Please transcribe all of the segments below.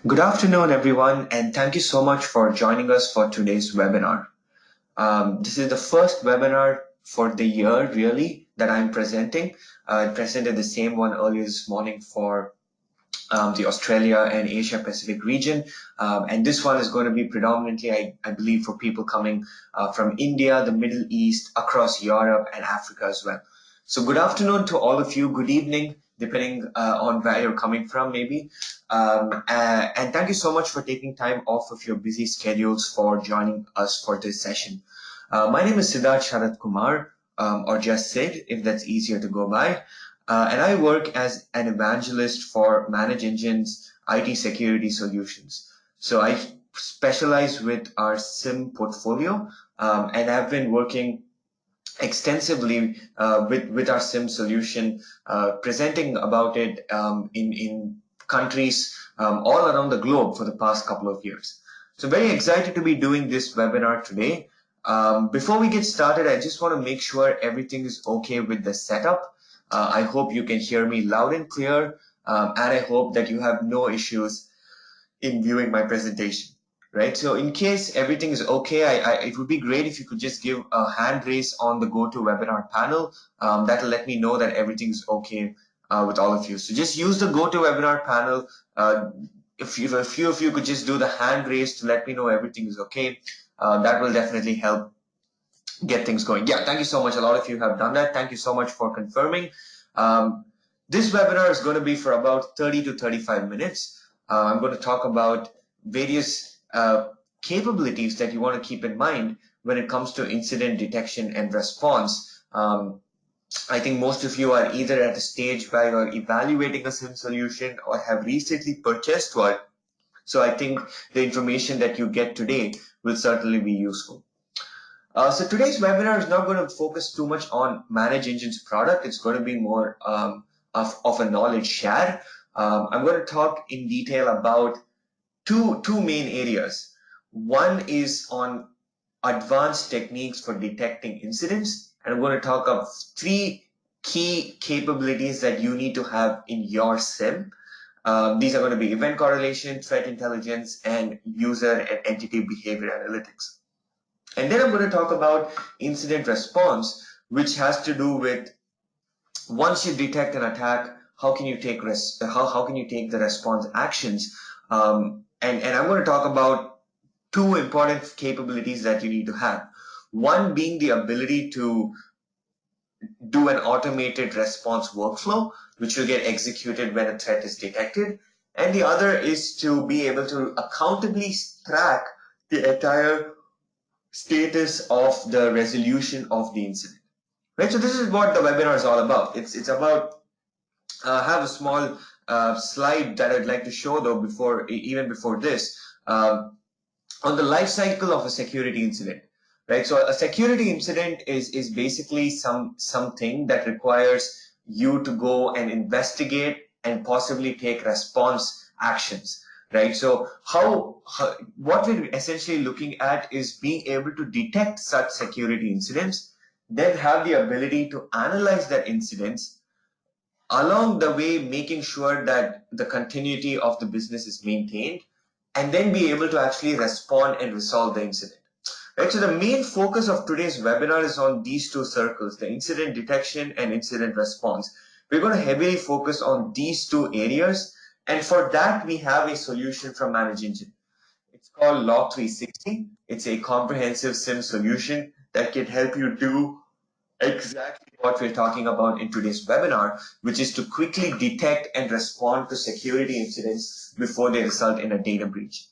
Good afternoon, everyone, and thank you so much for joining us for today's webinar. This is the first webinar for the year, really, that I'm presenting. I presented the same one earlier this morning for the Australia and Asia Pacific region. And this one is going to be predominantly, I believe, for people coming from India, the Middle East, across Europe and Africa as well. So good afternoon to all of you. Good evening, depending on where you're coming from, maybe. And thank you so much for taking time off of your busy schedules for joining us for this session. My name is Siddharth Sharat Kumar, or just Sid, if that's easier to go by. And I work as an evangelist for Manage Engine's IT security solutions. So I specialize with our SIEM portfolio, and I've been working extensively with our SIEM solution, presenting about it in countries all around the globe for the past couple of years. So very excited to be doing this webinar today. Before we get started, I just want to make sure everything is okay with the setup. I hope you can hear me loud and clear, and I hope that you have no issues in viewing my presentation, right? So in case everything is okay, it would be great if you could just give a hand raise on the GoToWebinar panel. That'll let me know that everything is okay with all of you. So just use the GoToWebinar panel. If a few of you could just do the hand raise to let me know everything is okay, that will definitely help get things going. Yeah, thank you so much. A lot of you have done that. Thank you so much for confirming. This webinar is going to be for about 30 to 35 minutes. I'm going to talk about various capabilities that you want to keep in mind when it comes to incident detection and response. I think most of you are either at a stage where you're evaluating a SIEM solution or have recently purchased one. So I think the information that you get today will certainly be useful. So today's webinar is not going to focus too much on Manage Engine's product. It's going to be more of a knowledge share. I'm going to talk in detail about two main areas. One is on advanced techniques for detecting incidents, and I'm going to talk of three key capabilities that you need to have in your SIEM. These are going to be event correlation, threat intelligence, and user and entity behavior analytics. And then I'm going to talk about incident response, which has to do with once you detect an attack, how can you take how can you take the response actions? And I'm going to talk about two important capabilities that you need to have. One being the ability to do an automated response workflow, which will get executed when a threat is detected. And the other is to be able to accountably track the entire status of the resolution of the incident. Right, so this is what the webinar is all about. It's about I have a small slide that I'd like to show though even before this on the life cycle of a security incident. Right, so a security incident is basically something that requires you to go and investigate and possibly take response actions. Right, so what we're essentially looking at is being able to detect such security incidents, then have the ability to analyze that incidents, along the way making sure that the continuity of the business is maintained, and then be able to actually respond and resolve the incident. Right, so the main focus of today's webinar is on these two circles, the incident detection and incident response. We're going to heavily focus on these two areas, and for that we have a solution from Manage Engine. It's called Log 360. It's a comprehensive SIEM solution that can help you do exactly what we're talking about in today's webinar, which is to quickly detect and respond to security incidents before they result in a data breach.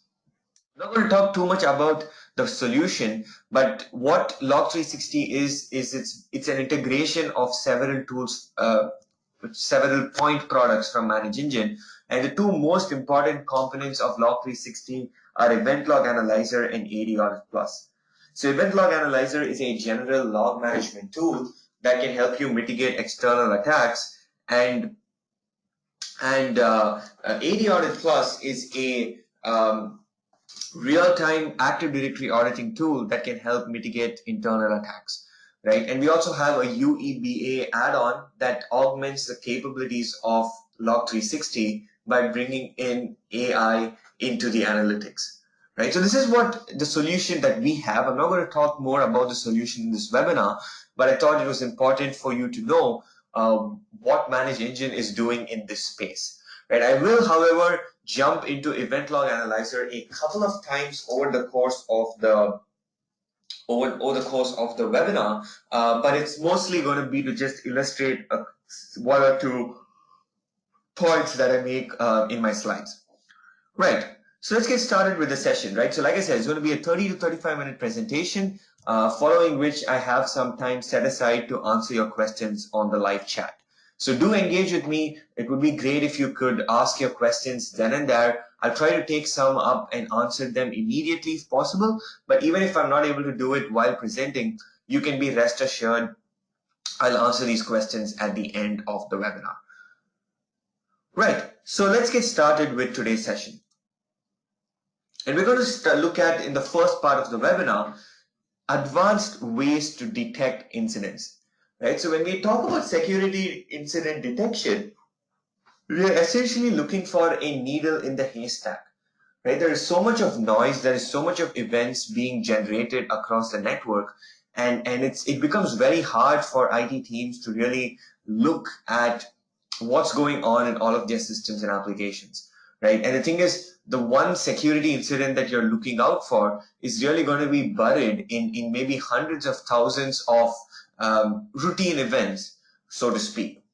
I'm not going to talk too much about the solution, but what Log 360 is it's an integration of several tools, several point products from Manage Engine, and the two most important components of Log 360 are Event Log Analyzer and AD Audit Plus. So Event Log Analyzer is a general log management tool that can help you mitigate external attacks, and AD Audit Plus is a real-time active directory auditing tool that can help mitigate internal attacks, right? And we also have a UEBA add-on that augments the capabilities of Log 360 by bringing in AI into the analytics, right? So this is what the solution that we have. I'm not going to talk more about the solution in this webinar, but I thought it was important for you to know what Manage Engine is doing in this space, right? I will, however, jump into Event Log Analyzer a couple of times over the course of the webinar, but it's mostly going to be to just illustrate one or two points that I make in my slides. Right. So let's get started with the session, right? So like I said, it's going to be a 30 to 35-minute presentation, following which I have some time set aside to answer your questions on the live chat. So do engage with me. It would be great if you could ask your questions then and there. I'll try to take some up and answer them immediately if possible. But even if I'm not able to do it while presenting, you can be rest assured I'll answer these questions at the end of the webinar. Right. So let's get started with today's session. And we're going to look at, in the first part of the webinar, advanced ways to detect incidents. Right? So when we talk about security incident detection, we are essentially looking for a needle in the haystack. Right? There is so much of noise, there is so much of events being generated across the network, and it becomes very hard for IT teams to really look at what's going on in all of their systems and applications, right? And the thing is, the one security incident that you're looking out for is really going to be buried in maybe hundreds of thousands of routine events, so to speak.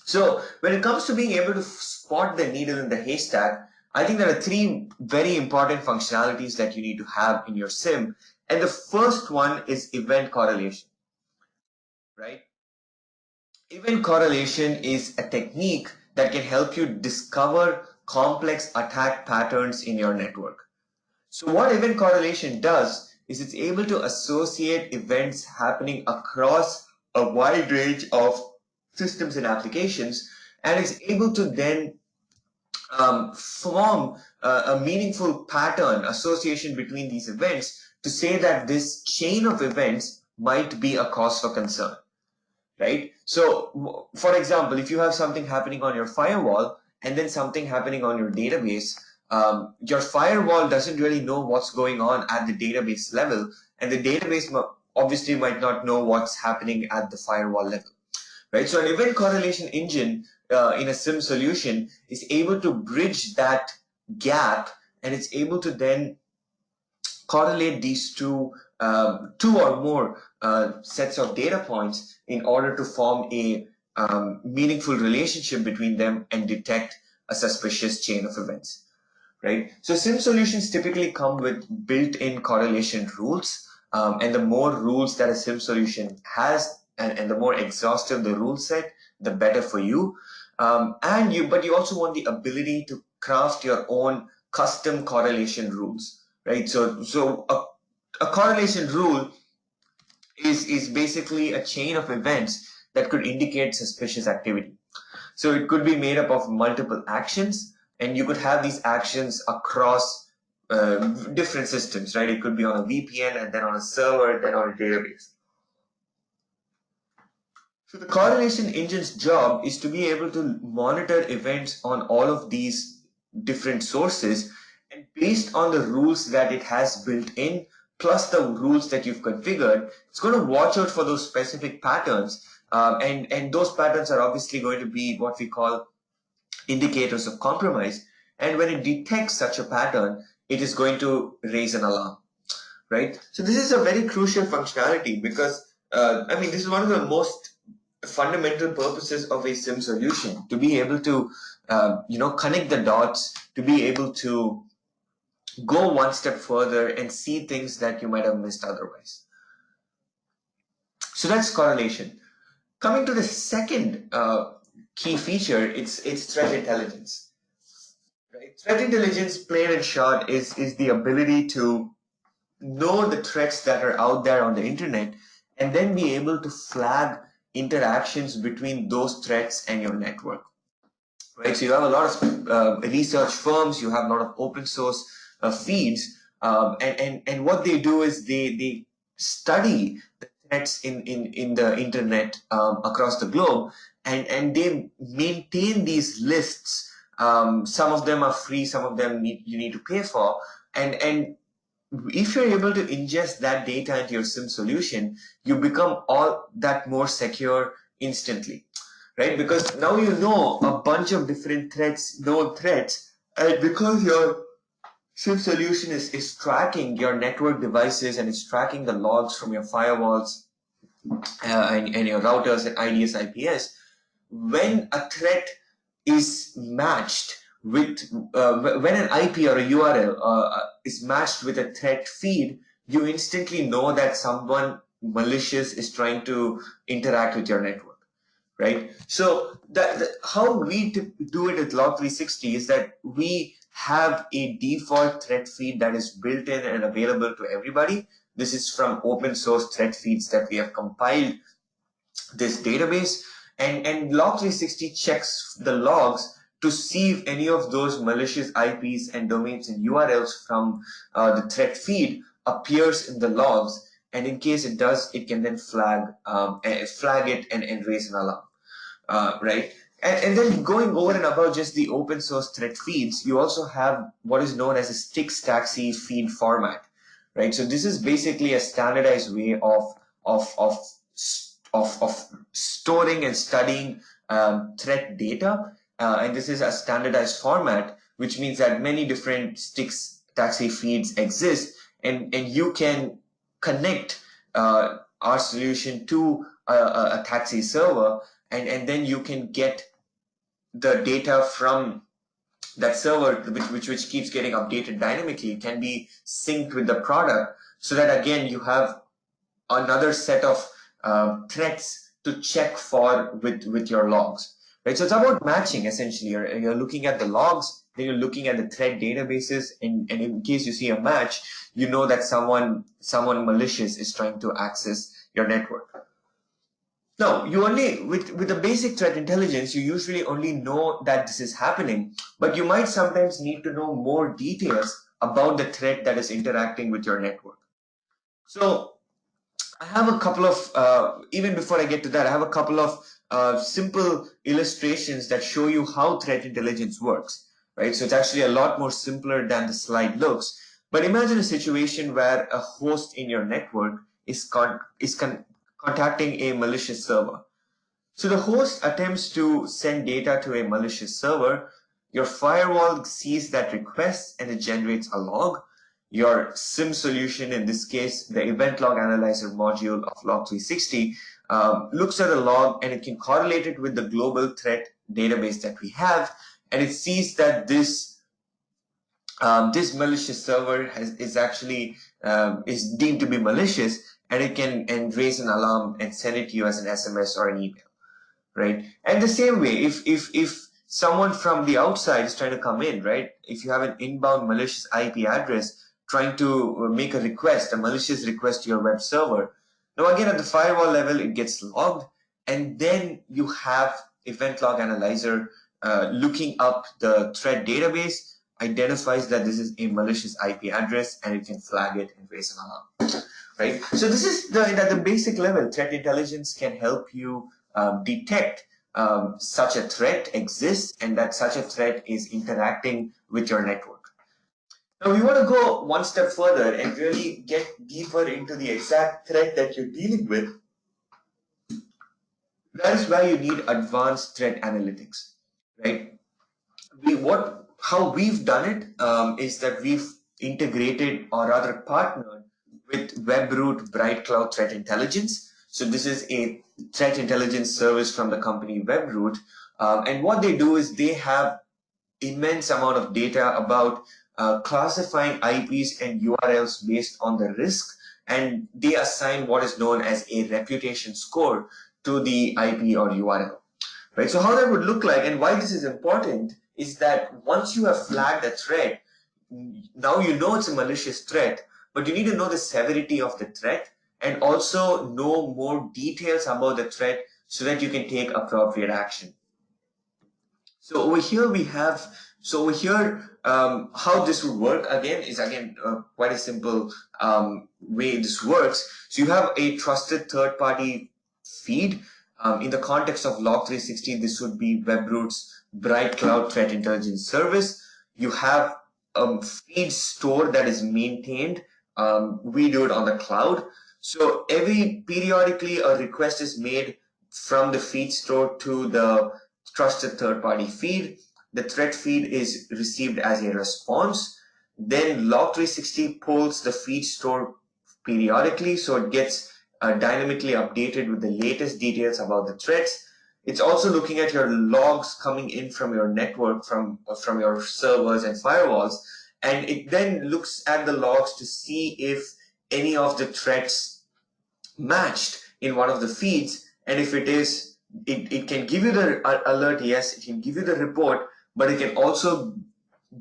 So when it comes to being able to spot the needle in the haystack, I think there are three very important functionalities that you need to have in your SIEM. And the first one is event correlation, right? Event correlation is a technique that can help you discover complex attack patterns in your network. So what event correlation does is it's able to associate events happening across a wide range of systems and applications, and is able to then form a meaningful pattern association between these events to say that this chain of events might be a cause for concern. Right? So, for example, if you have something happening on your firewall and then something happening on your database, your firewall doesn't really know what's going on at the database level, and the database obviously might not know what's happening at the firewall level. Right? So, an event correlation engine in a SIEM solution is able to bridge that gap, and it's able to then correlate these two or more sets of data points in order to form a meaningful relationship between them and detect a suspicious chain of events, right? So SIEM solutions typically come with built-in correlation rules, and the more rules that a SIEM solution has, and the more exhaustive the rule set, the better for you. But you also want the ability to craft your own custom correlation rules. Right, so a correlation rule is basically a chain of events that could indicate suspicious activity. So it could be made up of multiple actions, and you could have these actions across different systems, right? It could be on a VPN, and then on a server, then on a database. So the correlation engine's job is to be able to monitor events on all of these different sources, and based on the rules that it has built in, plus the rules that you've configured, it's going to watch out for those specific patterns. And those patterns are obviously going to be what we call indicators of compromise. And when it detects such a pattern, it is going to raise an alarm, right? So this is a very crucial functionality because, this is one of the most fundamental purposes of a SIEM solution, to be able to, connect the dots, to be able to go one step further and see things that you might have missed otherwise. So that's correlation. Coming to the second key feature, it's threat intelligence. Right? Threat intelligence, plain and short, is the ability to know the threats that are out there on the internet and then be able to flag interactions between those threats and your network. Right? So you have a lot of research firms, you have a lot of open source feeds, and what they do is they study the threats in the internet across the globe, and they maintain these lists Some of them are free, some of them you need to pay for. And if you're able to ingest that data into your SIM solution, you become all that more secure instantly, right? Because now you know a bunch of different threats, known threats, and because your SIM solution is tracking your network devices and it's tracking the logs from your firewalls and your routers and IDS, IPS, when a threat is matched with when an IP or a URL is matched with a threat feed, you instantly know that someone malicious is trying to interact with your network, right? So how we do it at Log360 is that we have a default threat feed that is built in and available to everybody. This is from open source threat feeds that we have compiled this database, and Log360 checks the logs to see if any of those malicious IPs and domains and URLs from the threat feed appears in the logs. And in case it does, it can then flag it and raise an alarm, right? And then going over and above just the open source threat feeds, you also have what is known as a STIX-TAXI feed format, right? So this is basically a standardized way of storing and studying threat data. And this is a standardized format, which means that many different STIX-TAXI feeds exist, and you can connect our solution to a taxi server, and then you can get the data from that server, which keeps getting updated dynamically, can be synced with the product, so that again you have another set of threats to check for with your logs, right? So it's about matching essentially. You're looking at the logs, then you're looking at the threat databases, and in case you see a match, you know that someone malicious is trying to access your network. Now, you only, with the basic threat intelligence, you usually only know that this is happening, but you might sometimes need to know more details about the threat that is interacting with your network. So I have a couple of, even before I get to that, I have a couple of simple illustrations that show you how threat intelligence works, right? So it's actually a lot more simpler than the slide looks. But imagine a situation where a host in your network is contacting a malicious server. So the host attempts to send data to a malicious server. Your firewall sees that request and it generates a log. Your SIM solution, in this case, the event log analyzer module of Log360, looks at a log and it can correlate it with the global threat database that we have. And it sees that this malicious server is actually is deemed to be malicious, and it can raise an alarm and send it to you as an SMS or an email, right? And the same way, if someone from the outside is trying to come in, right? If you have an inbound malicious IP address trying to make a request, a malicious request to your web server, now again at the firewall level it gets logged, and then you have event log analyzer looking up the threat database, identifies that this is a malicious IP address, and it can flag it and raise an alarm, right? So this is at the basic level. Threat intelligence can help you detect such a threat exists and that such a threat is interacting with your network. Now we want to go one step further and really get deeper into the exact threat that you're dealing with. That is why you need advanced threat analytics, right? How we've done it is that we've integrated or rather partnered with Webroot Bright Cloud Threat Intelligence. So this is a threat intelligence service from the company Webroot. And what they do is they have immense amount of data about classifying IPs and URLs based on the risk, and they assign what is known as a reputation score to the IP or URL. Right? So how that would look like and why this is important is that once you have flagged a threat, now you know it's a malicious threat, but you need to know the severity of the threat and also know more details about the threat so that you can take appropriate action. So over here we have, how this would work again is quite a simple way this works. So you have a trusted third-party feed In the context of Log 360, this would be Webroot's Bright Cloud Threat Intelligence Service. You have a feed store that is maintained. We do it on the cloud. So periodically a request is made from the feed store to the trusted third-party feed. The threat feed is received as a response. Then Log 360 pulls the feed store periodically, so it gets dynamically updated with the latest details about the threats. It's also looking at your logs coming in from your network, from your servers and firewalls, and it then looks at the logs to see if any of the threats matched in one of the feeds, and if it is, it can give you the alert, yes, it can give you the report, but it can also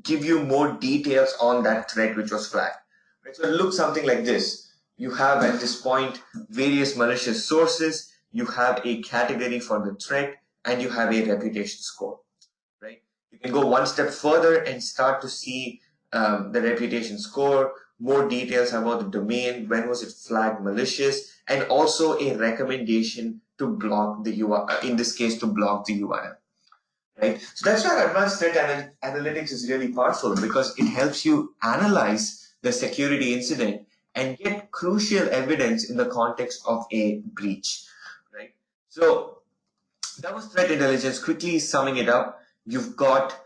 give you more details on that threat which was flagged. Right? So it looks something like this. You have at this point various malicious sources, you have a category for the threat, and you have a reputation score. Right? You can go one step further and start to see the reputation score, more details about the domain, when was it flagged malicious, and also a recommendation to block the URL, in this case to block the URL. Right? So that's why advanced threat analytics is really powerful, because it helps you analyze the security incident and get crucial evidence in the context of a breach. Right? So that was threat intelligence. Quickly summing it up, you've got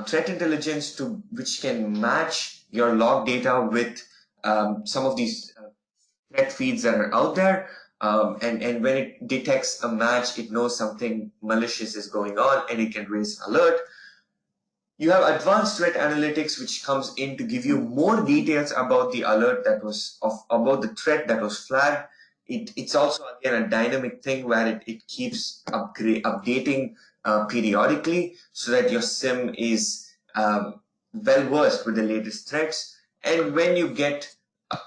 threat intelligence which can match your log data with some of these threat feeds that are out there. And when it detects a match, it knows something malicious is going on and it can raise an alert. You have advanced threat analytics, which comes in to give you more details about the alert about the threat that was flagged. It's also again a dynamic thing where it keeps updating periodically, so that your SIEM is well versed with the latest threats. And when you get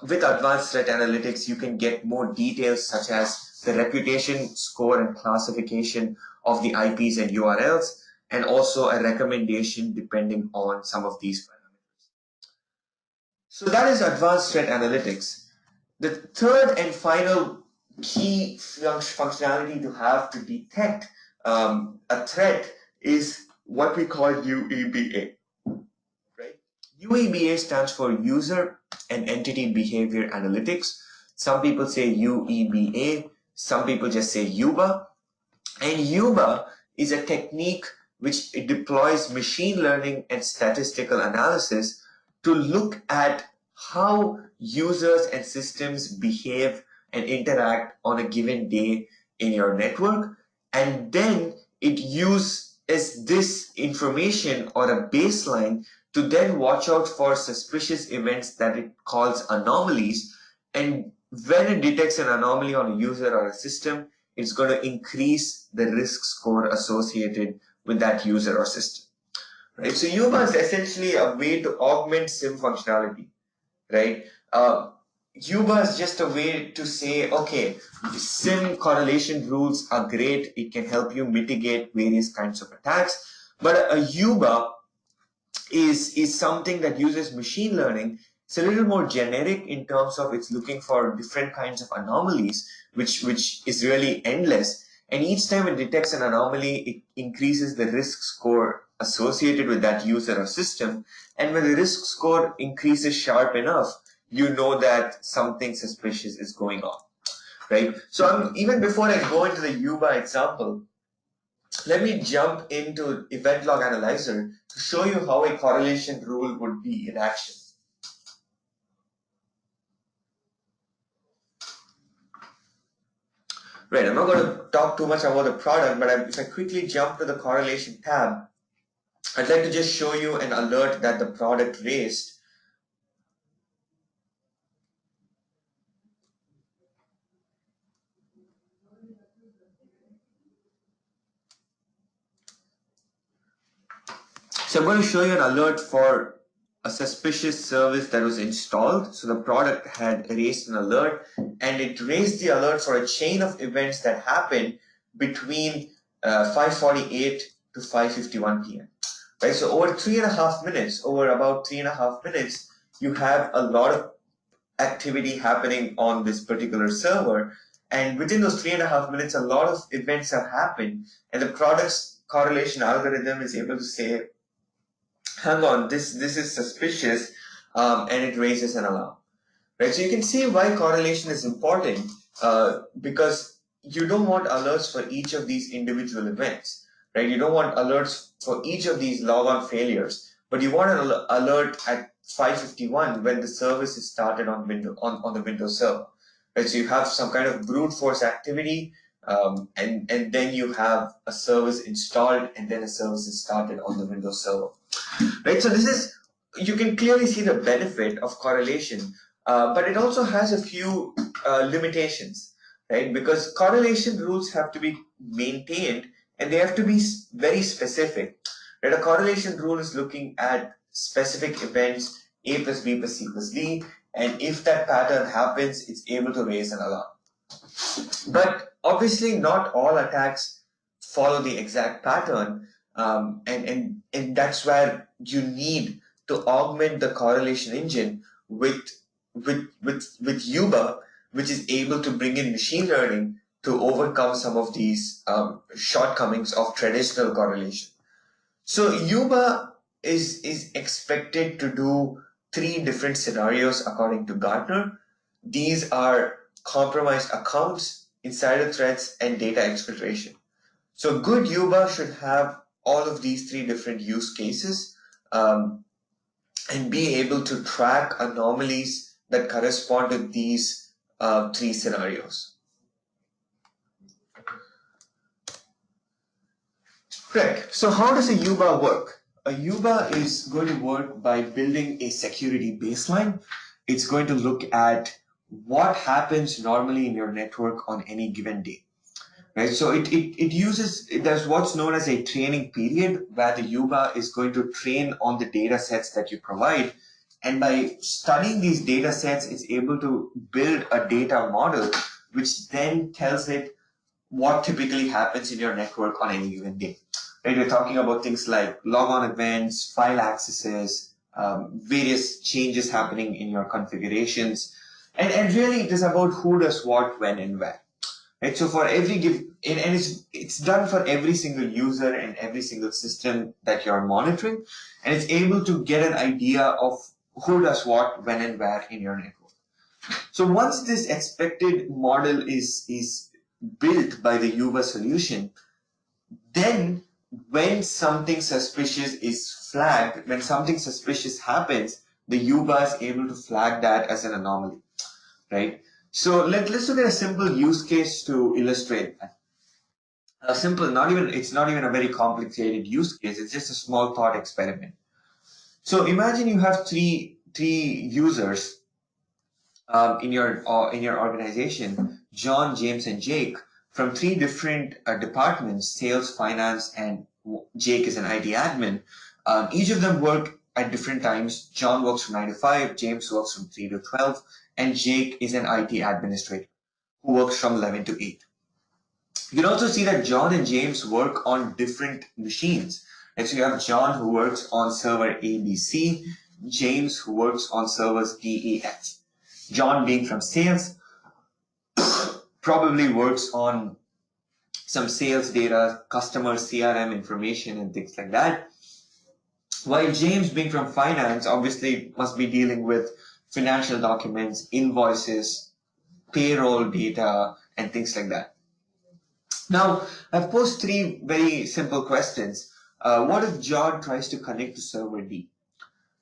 with advanced threat analytics, you can get more details such as the reputation score and classification of the IPs and URLs, and also a recommendation depending on some of these parameters. So that is advanced threat analytics. The third and final key functionality to have to detect a threat is what we call UEBA. Right? UEBA stands for User and Entity Behavior Analytics. Some people say UEBA, some people just say UBA. And UBA is a technique which it deploys machine learning and statistical analysis to look at how users and systems behave and interact on a given day in your network. And then it uses this information or a baseline to then watch out for suspicious events that it calls anomalies. And when it detects an anomaly on a user or a system, it's going to increase the risk score associated with that user or system. Right? So UBA is essentially a way to augment SIEM functionality. Right? UBA is just a way to say, okay, SIEM correlation rules are great. It can help you mitigate various kinds of attacks. But a UBA is something that uses machine learning. It's a little more generic in terms of it's looking for different kinds of anomalies, which is really endless. And each time it detects an anomaly, it increases the risk score associated with that user or system. And when the risk score increases sharp enough, you know that something suspicious is going on, right? So even before I go into the UBA example, let me jump into Event Log Analyzer to show you how a correlation rule would be in action. Right, I'm not going to talk too much about the product, but if I quickly jump to the correlation tab, I'd like to just show you an alert that the product raised. So I'm going to show you an alert for a suspicious service that was installed. So the product had raised an alert, and it raised the alert for a chain of events that happened between 5:48 to 5:51 p.m. Right? So over about 3.5 minutes, you have a lot of activity happening on this particular server. And within those 3.5 minutes, a lot of events have happened, and the product's correlation algorithm is able to say, hang on, this is suspicious, and it raises an alarm. Right? So you can see why correlation is important, because you don't want alerts for each of these individual events, right? You don't want alerts for each of these logon failures, but you want an alert at 5:51 when the service is started on the Windows server, right? So you have some kind of brute force activity, and then you have a service installed, and then a service is started on the Windows server, right? So this is, you can clearly see the benefit of correlation, but it also has a few limitations, right? Because correlation rules have to be maintained, and they have to be very specific, right? A correlation rule is looking at specific events, A plus B plus C plus D, and if that pattern happens, it's able to raise an alarm. But obviously not all attacks follow the exact pattern, and that's where you need to augment the correlation engine with Yuba, which is able to bring in machine learning to overcome some of these shortcomings of traditional correlation. So Yuba is expected to do 3 different scenarios according to Gartner. These are compromised accounts, insider threats, and data exfiltration. So good Yuba should have all of these 3 different use cases, and be able to track anomalies that correspond to these 3 scenarios. Right. So how does a Yuba work? A Yuba is going to work by building a security baseline. It's going to look at what happens normally in your network on any given day. Right. So there's what's known as a training period, where the Yuba is going to train on the data sets that you provide. And by studying these data sets, it's able to build a data model, which then tells it what typically happens in your network on any given day. Right? We're talking about things like logon events, file accesses, various changes happening in your configurations. And really it is about who does what, when, and where. Right? So for every and it's done for every single user and every single system that you're monitoring, and it's able to get an idea of who does what, when, and where in your network. So once this expected model is built by the Yuba solution, then when something suspicious is flagged, when something suspicious happens, the Yuba is able to flag that as an anomaly, right? So let's look at a simple use case to illustrate that. It's not even a very complicated use case. It's just a small thought experiment. So imagine you have three users in your organization, John, James, and Jake, from 3 different departments: sales, finance, and Jake is an IT admin. Each of them work at different times. John works from 9 to 5, James works from 3 to 12, and Jake is an IT administrator who works from 11 to 8. You can also see that John and James work on different machines. And so you have John who works on server ABC, James who works on servers DEF. John, being from sales, probably works on some sales data, customer CRM information, and things like that. While James, being from finance, obviously must be dealing with financial documents, invoices, payroll data, and things like that. Now, I've posed 3 very simple questions. What if John tries to connect to server D?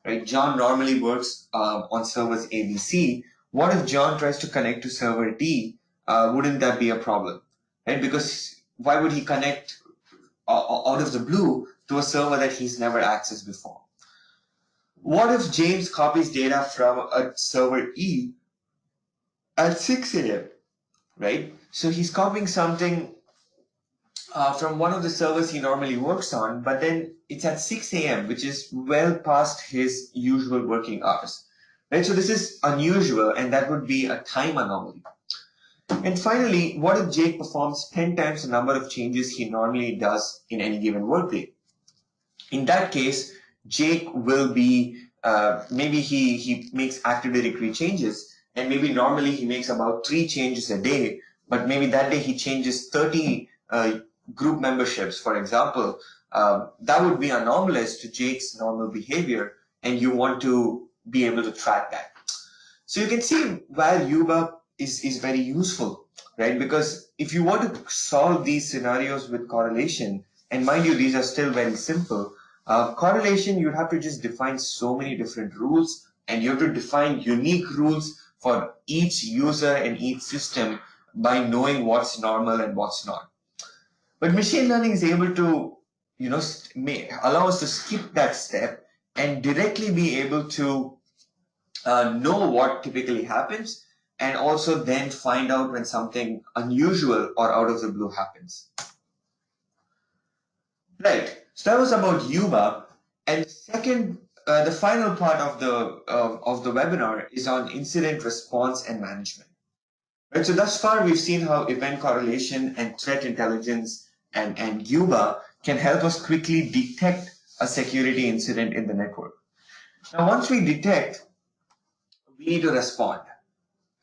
Right? John normally works on servers ABC. What if John tries to connect to server D? Wouldn't that be a problem? Right? Because why would he connect out of the blue to a server that he's never accessed before? What if James copies data from a server E at 6 a.m., right? So he's copying something from one of the servers he normally works on, but then it's at 6 a.m., which is well past his usual working hours, right? So this is unusual, and that would be a time anomaly. And finally, what if Jake performs 10 times the number of changes he normally does in any given workday? In that case, Jake will be, maybe he makes Active Directory changes, and maybe normally he makes about 3 changes a day, but maybe that day he changes 30 group memberships, for example. That would be anomalous to Jake's normal behavior, and you want to be able to track that. So you can see why Yuba is very useful, right? Because if you want to solve these scenarios with correlation, and mind you, these are still very simple, correlation, you'd have to just define so many different rules, and you have to define unique rules for each user and each system by knowing what's normal and what's not. But machine learning is able to, allow us to skip that step and directly be able to know what typically happens, and also then find out when something unusual or out of the blue happens. Right. So that was about Yuba, and the final part of the webinar is on incident response and management. Right. So thus far we've seen how event correlation and threat intelligence and Yuba can help us quickly detect a security incident in the network. Now, once we detect, we need to respond,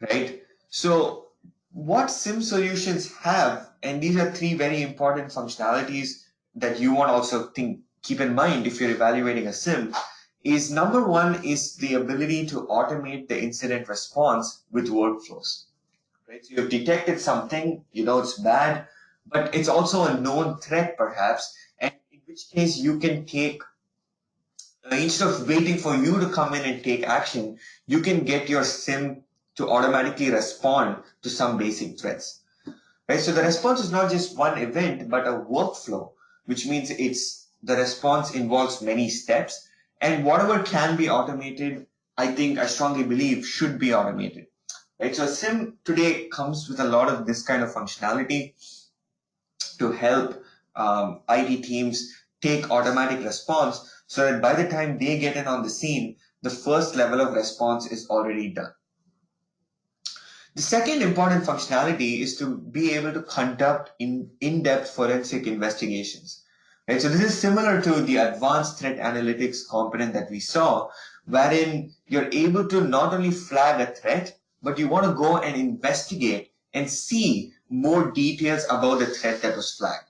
right? So what SIM solutions have, and these are three very important functionalities that you want to also keep in mind if you're evaluating a SIM, is number one is the ability to automate the incident response with workflows, right? So you've detected something, you know it's bad, but it's also a known threat perhaps, and in which case you can take instead of waiting for you to come in and take action, you can get your SIM to automatically respond to some basic threats. Right? So the response is not just one event, but a workflow, which means the response involves many steps, and whatever can be automated, I strongly believe should be automated. Right? So SIM today comes with a lot of this kind of functionality to help IT teams take automatic response so that by the time they get in on the scene, the first level of response is already done. The second important functionality is to be able to conduct in-depth forensic investigations. Right? So this is similar to the advanced threat analytics component that we saw, wherein you're able to not only flag a threat, but you want to go and investigate and see more details about the threat that was flagged.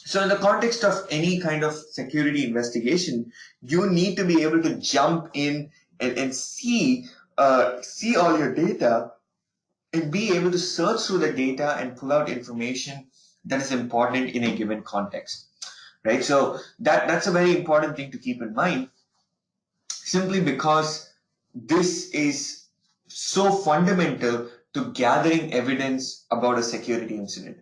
So in the context of any kind of security investigation, you need to be able to jump in and see all your data and be able to search through the data and pull out information that is important in a given context, right? So that's a very important thing to keep in mind, simply because this is so fundamental to gathering evidence about a security incident.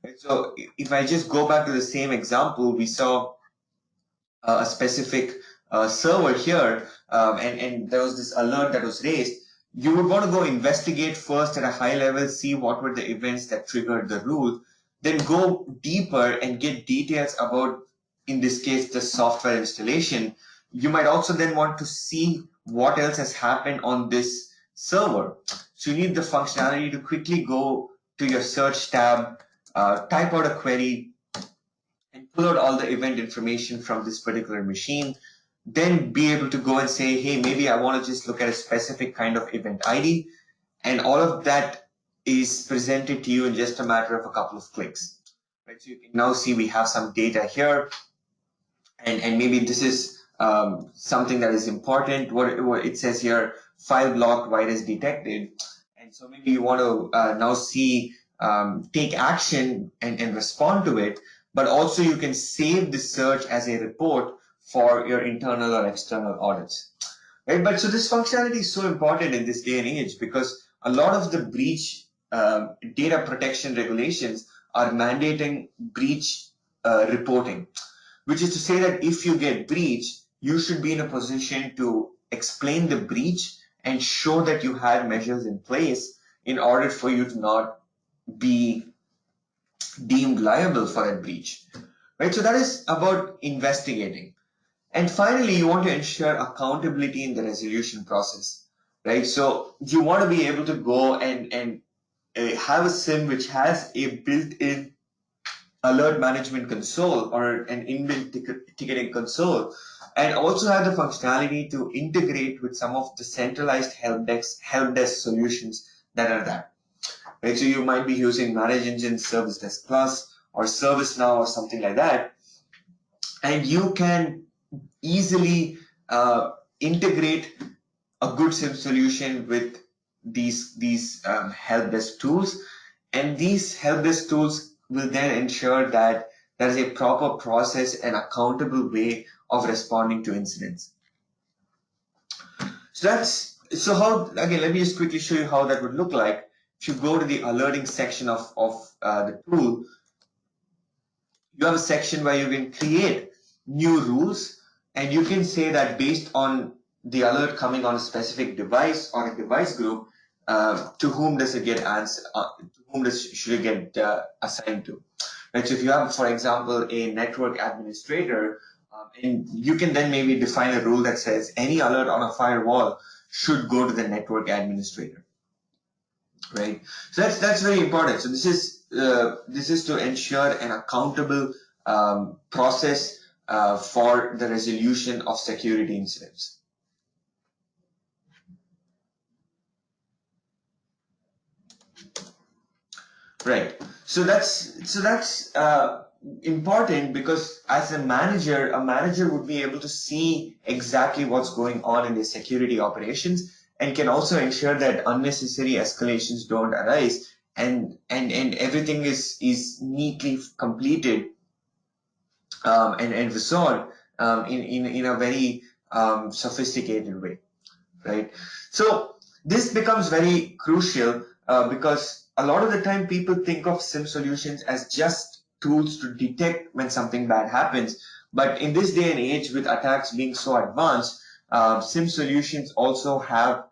Right? So if I just go back to the same example, we saw a specific server here, and there was this alert that was raised. You would want to go investigate first at a high level, see what were the events that triggered the rule, then go deeper and get details about, in this case, the software installation. You might also then want to see what else has happened on this server. So you need the functionality to quickly go to your search tab, type out a query, and pull out all the event information from this particular machine, then be able to go and say, hey, maybe I want to just look at a specific kind of event ID, and all of that is presented to you in just a matter of a couple of clicks. Right? So you can now see we have some data here, and maybe this is something that is important. What it says here, file block virus detected, and so maybe you want to now see take action and respond to it, but also you can save the search as a report for your internal or external audits. Right? But so this functionality is so important in this day and age because a lot of the breach data protection regulations are mandating breach reporting, which is to say that if you get breached, you should be in a position to explain the breach and show that you had measures in place in order for you to not be deemed liable for that breach. Right? So that is about investigating. And finally, you want to ensure accountability in the resolution process. Right? So you want to be able to go and have a SIM which has a built-in alert management console or an inbuilt ticketing console, and also have the functionality to integrate with some of the centralized help desk solutions that are there. right? So you might be using Manage Engine, Service Desk Plus, or ServiceNow or something like that. And you can easily integrate a good SIM solution with these help desk tools, and these help desk tools will then ensure that there is a proper process and accountable way of responding to incidents. So how, again, let me just quickly show you how that would look like. If you go to the alerting section of the tool, you have a section where you can create new rules, and you can say that based on the alert coming on a specific device or a device group, to whom does it get answer, to whom should it get assigned to, right? So if you have, for example, a network administrator, and you can then maybe define a rule that says any alert on a firewall should go to the network administrator, right? So that's very important. So this is to ensure an accountable process for the resolution of security incidents. Right. So that's important, because as a manager would be able to see exactly what's going on in the security operations, and can also ensure that unnecessary escalations don't arise, and everything is neatly completed and resolved in a very sophisticated way, right? So this becomes very crucial because a lot of the time people think of SIM solutions as just tools to detect when something bad happens. But in this day and age, with attacks being so advanced, SIM solutions also have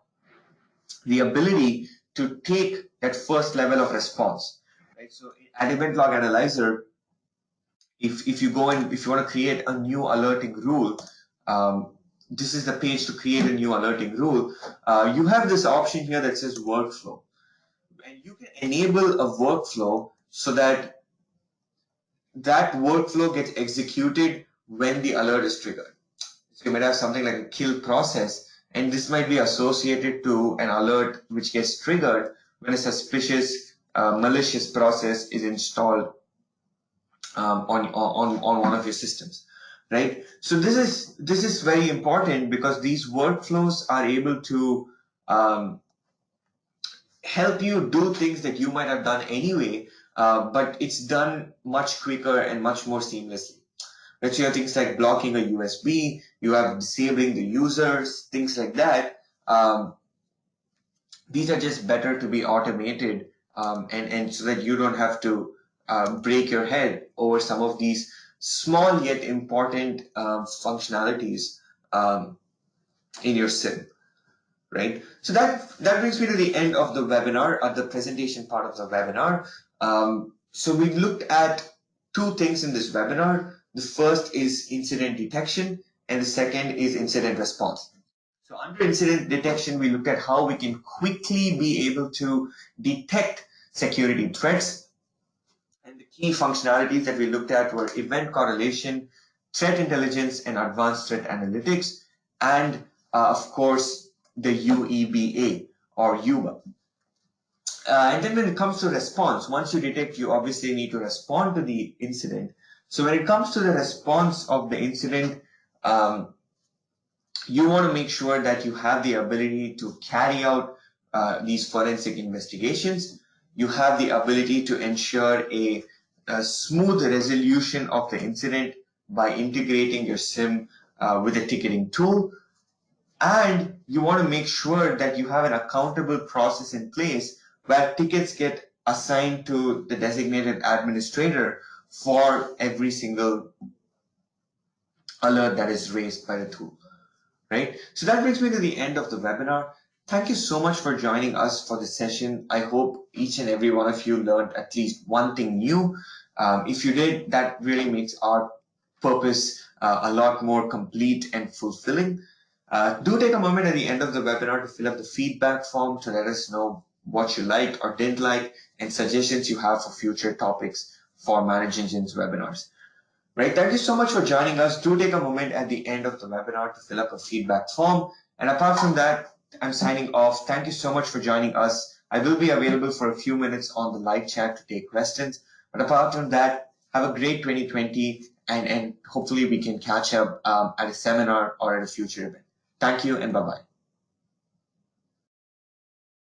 the ability to take that first level of response, right? So at Event Log Analyzer, if you go and if you want to create a new alerting rule, this is the page to create a new alerting rule. You have this option here that says workflow, and you can enable a workflow so that that workflow gets executed when the alert is triggered. So you might have something like a kill process, and this might be associated to an alert which gets triggered when a suspicious malicious process is installed on one of your systems, right? So this is very important, because these workflows are able to help you do things that you might have done anyway, but it's done much quicker and much more seamlessly. Right? So you have things like blocking a USB, you have disabling the users, things like that. These are just better to be automated, and so that you don't have to break your head over some of these small yet important functionalities in your SIM, right? So that brings me to the end of the webinar, the presentation part of the webinar. So we've looked at two things in this webinar. The first is incident detection, and the second is incident response. So under incident detection, we looked at how we can quickly be able to detect security threats. And the key functionalities that we looked at were event correlation, threat intelligence, and advanced threat analytics, and of course, the UEBA or UBA. And then when it comes to response, once you detect, you obviously need to respond to the incident. So when it comes to the response of the incident, you want to make sure that you have the ability to carry out these forensic investigations. You have the ability to ensure a smooth resolution of the incident by integrating your SIM with a ticketing tool. And you want to make sure that you have an accountable process in place where tickets get assigned to the designated administrator for every single alert that is raised by the tool. Right? So that brings me to the end of the webinar. Thank you so much for joining us for this session. I hope each and every one of you learned at least one thing new. If you did, that really makes our purpose a lot more complete and fulfilling. Do take a moment at the end of the webinar to fill up the feedback form to let us know what you liked or didn't like, and suggestions you have for future topics for Manage Engines webinars. Right. Thank you so much for joining us. Do take a moment at the end of the webinar to fill up a feedback form. And apart from that, I'm signing off. Thank you so much for joining us. I will be available for a few minutes on the live chat to take questions. But apart from that, have a great 2020 and hopefully we can catch up at a seminar or at a future event. Thank you and bye bye.